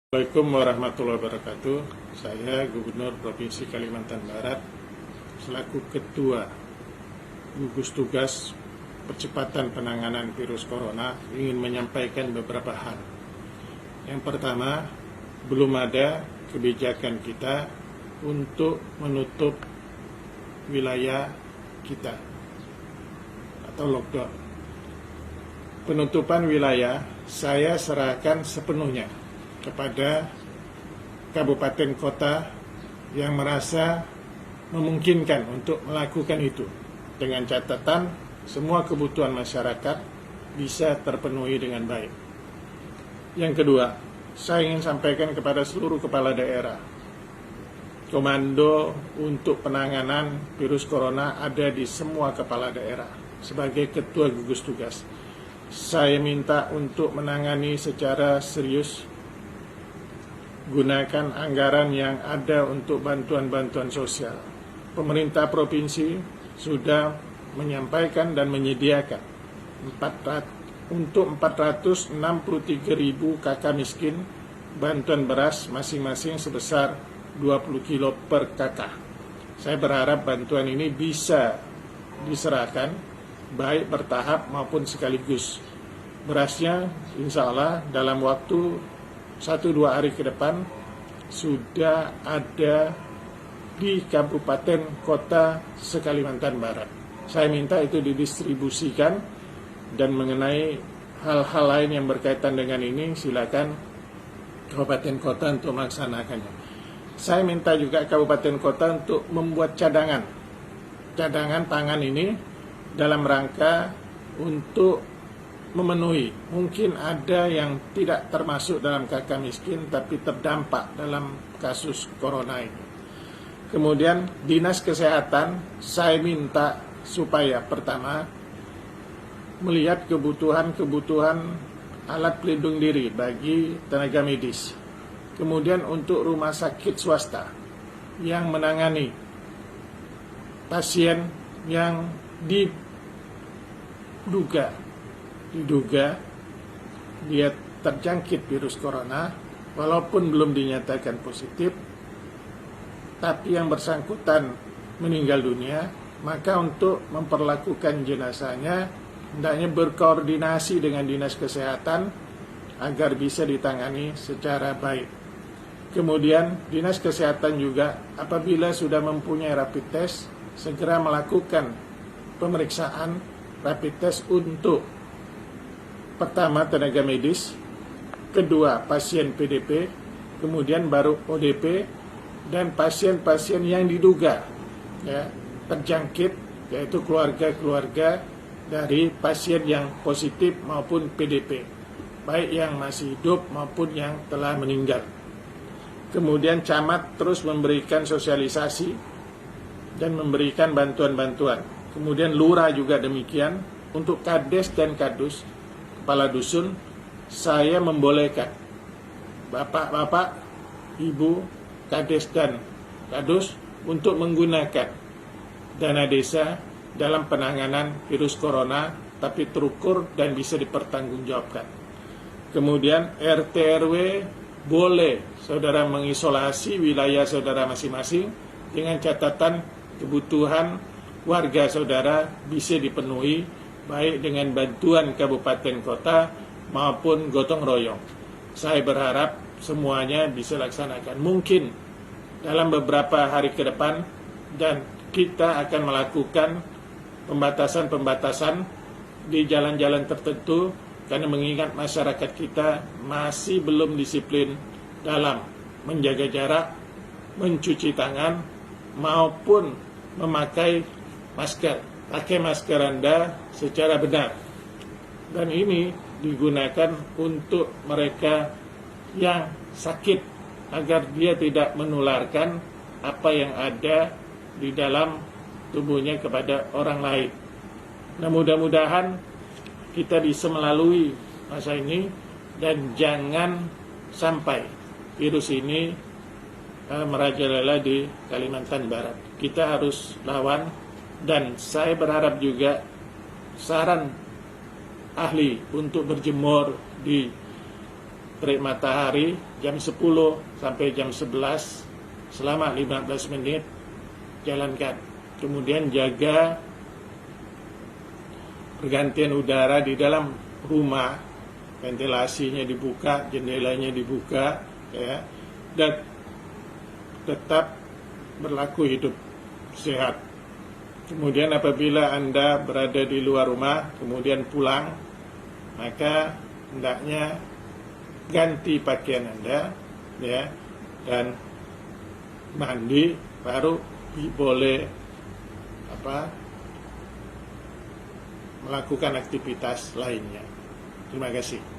Assalamualaikum warahmatullahi wabarakatuh. Saya Gubernur Provinsi Kalimantan Barat selaku Ketua Gugus Tugas Percepatan Penanganan Virus Corona ingin menyampaikan beberapa hal. Yang pertama, belum ada kebijakan kita untuk menutup wilayah kita atau lockdown. Penutupan wilayah saya serahkan sepenuhnya kepada kabupaten kota yang merasa memungkinkan untuk melakukan itu, dengan catatan semua kebutuhan masyarakat bisa terpenuhi dengan baik. Yang kedua, saya ingin sampaikan kepada seluruh kepala daerah, komando untuk penanganan virus corona ada di semua kepala daerah. Sebagai ketua gugus tugas, saya minta untuk menangani secara serius, gunakan anggaran yang ada untuk bantuan-bantuan sosial. Pemerintah provinsi sudah menyampaikan dan menyediakan untuk 463.000 kakak miskin bantuan beras masing-masing sebesar 20 kilo per kakak. Saya berharap bantuan ini bisa diserahkan baik bertahap maupun sekaligus. Berasnya insya Allah dalam waktu 1-2 hari ke depan sudah ada di kabupaten kota se-Kalimantan Barat. Saya minta itu didistribusikan, dan mengenai hal-hal lain yang berkaitan dengan ini silakan kabupaten kota untuk melaksanakannya. Saya minta juga kabupaten kota untuk membuat cadangan pangan ini dalam rangka untuk memenuhi. Mungkin ada yang tidak termasuk dalam kakak miskin tapi terdampak dalam kasus corona ini. Kemudian Dinas Kesehatan saya minta supaya pertama melihat kebutuhan alat pelindung diri bagi tenaga medis. Kemudian untuk rumah sakit swasta yang menangani pasien yang diduga dia terjangkit virus corona, walaupun belum dinyatakan positif, tapi yang bersangkutan meninggal dunia, maka untuk memperlakukan jenazahnya hendaknya berkoordinasi dengan Dinas Kesehatan agar bisa ditangani secara baik. Kemudian Dinas Kesehatan juga apabila sudah mempunyai rapid test, segera melakukan pemeriksaan rapid test untuk pertama tenaga medis, kedua pasien PDP, kemudian baru ODP, dan pasien-pasien yang diduga terjangkit, yaitu keluarga-keluarga dari pasien yang positif maupun PDP, baik yang masih hidup maupun yang telah meninggal. Kemudian camat terus memberikan sosialisasi dan memberikan bantuan-bantuan. Kemudian lurah juga demikian. Untuk kades dan kadus, kepala dusun, saya membolehkan bapak-bapak, ibu, kades dan kadus untuk menggunakan dana desa dalam penanganan virus corona, tapi terukur dan bisa dipertanggungjawabkan. Kemudian RT RW boleh saudara mengisolasi wilayah saudara masing-masing dengan catatan kebutuhan warga saudara bisa dipenuhi baik dengan bantuan kabupaten kota maupun gotong royong. Saya berharap semuanya bisa laksanakan. Mungkin dalam beberapa hari ke depan, dan kita akan melakukan pembatasan-pembatasan di jalan-jalan tertentu, karena mengingat masyarakat kita masih belum disiplin dalam menjaga jarak, mencuci tangan, maupun memakai masker. Pakai masker Anda secara benar. Dan ini digunakan untuk mereka yang sakit, agar dia tidak menularkan apa yang ada di dalam tubuhnya kepada orang lain. Nah, mudah-mudahan kita bisa melalui masa ini dan jangan sampai virus ini merajalela di Kalimantan Barat. Kita harus lawan, dan saya berharap juga saran ahli untuk berjemur di terik matahari jam 10 sampai jam 11 selama 15 menit jalankan. Kemudian jaga pergantian udara di dalam rumah, ventilasinya dibuka, jendelanya dibuka, ya, dan tetap berlaku hidup sehat. Kemudian apabila Anda berada di luar rumah, kemudian pulang, maka hendaknya ganti pakaian Anda, ya, dan mandi, baru boleh melakukan aktivitas lainnya. Terima kasih.